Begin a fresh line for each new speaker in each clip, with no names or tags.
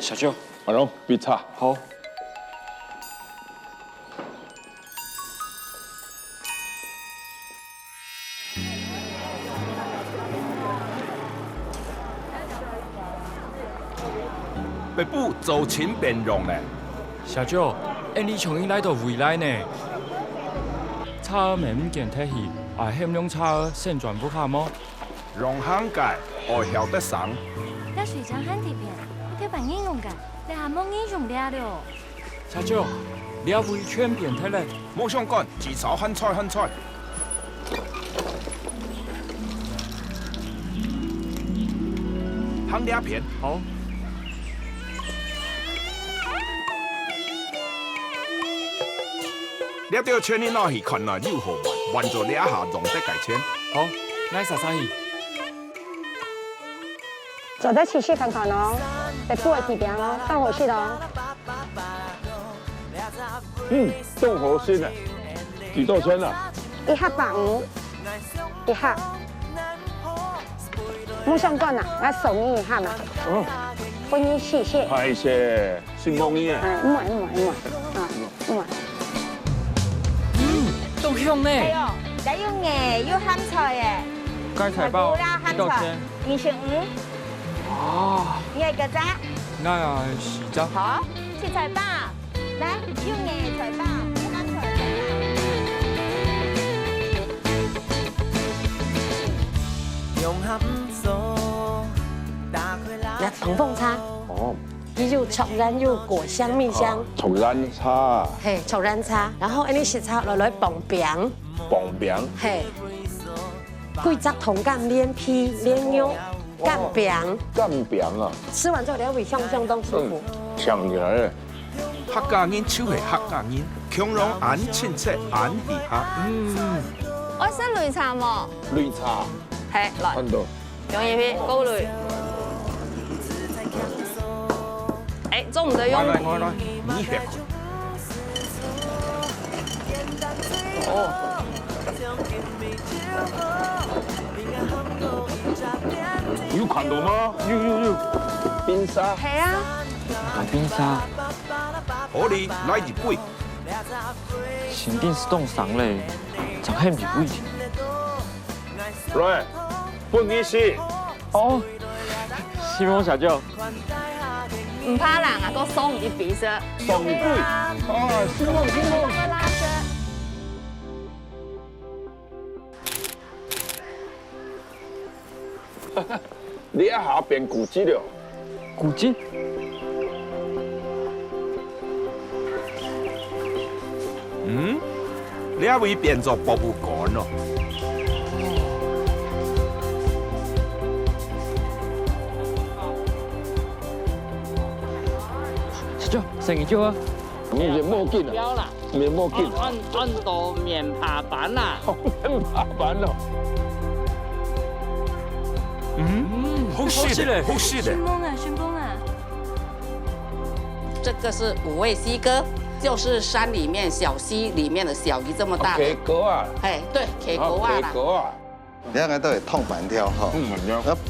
小舅，
阿龙，别吵。
好。
北部走情变容咧。
小舅，你从伊来到未来呢？差儿免见体系，限量差儿现转不卡么？
容行界爱晓得上。
那水枪汉地片，你扮英雄干，你还冇英雄了了。
小舅，你要维权变体嘞？
莫想干，自炒很菜很菜。行两片。
好。
你要圈你那去看那又好玩，玩咗两下容得改签。
好，那啥啥意？
走得起去看看哦，北部的地边哦，放回去的哦。
动活心的，几多圈了？
一盒150，一盒。木上罐啊，我送你一盒嘛。
哦，
欢迎谢谢。
拍摄新公益。
唔买。
都香呢。
係哦，你要椰要香菜嘅。
该菜包
香
多
菜
钱？
25。
啊，
你係嘅咋？
那要洗澡。
好，切菜包，嚟要椰菜包，香菜
那长凤叉，
哦，
伊就炒然又果香蜜香，
重燃叉，
嘿，炒然叉，然后安尼食炒落来磅饼，
磅饼，
嘿，贵杂同干连皮连牛干饼，
干饼啊，
吃完之后两尾香香都舒服。
抢起来了。
客家人手係客家人，強容眼親切眼兒客。
我識擂茶喎。
綠茶，
係來，
看到。
用一片高擂。誒，中唔對用。
來，你食。
有看到嗎？有，冰沙。
係啊。
买冰沙，
好哩，來一杯。
肯定是冻伤嘞，怎很比味？
來，半件事。
哦，希望小舅。
唔怕冷啊，個送一鼻色。
送一杯。啊，希望。你一下變古蹟了。
古蹟。
你一會變做博物館咯。
小舅，生意少啊。
免冇緊啊，免冇緊。
按到免爬板啦。
免爬板咯。
好食嘞，好食嘞。
旋風啊！
这个是五味西哥，就是山里面小溪里面的小鱼这么大。
K 哥啊。
哎，对，K 哥啊啦。
K 哥啊。
你睇都係通板條嗬。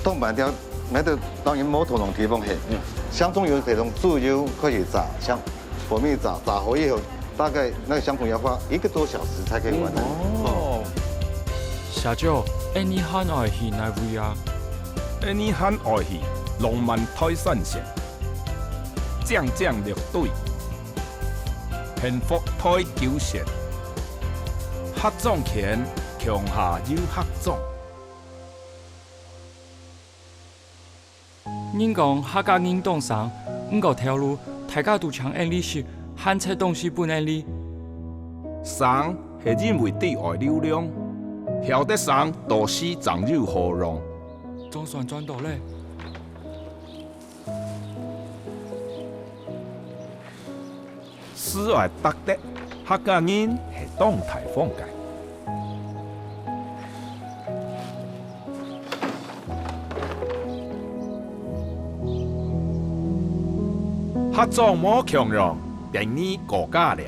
通板條，我哋當然冇同種地方係。香葱油這種豬油可以炸，像火蜜炸好以後，大概那個香葱要花1個多小時才可以完成。
哦。小舅，你喊愛去哪位啊？
你喊愛去農民泰山縣，將綠隊，幸福泰九縣，合縱權，強下有合縱。
人講客家人凍傷，唔過條路，大家都搶你是喊切東西本你。
傷係因為對外流量，曉得傷都是長有何用？
總算賺到咧。
此外特得客家人係當台放嘅。合作冇強容，定你國家了。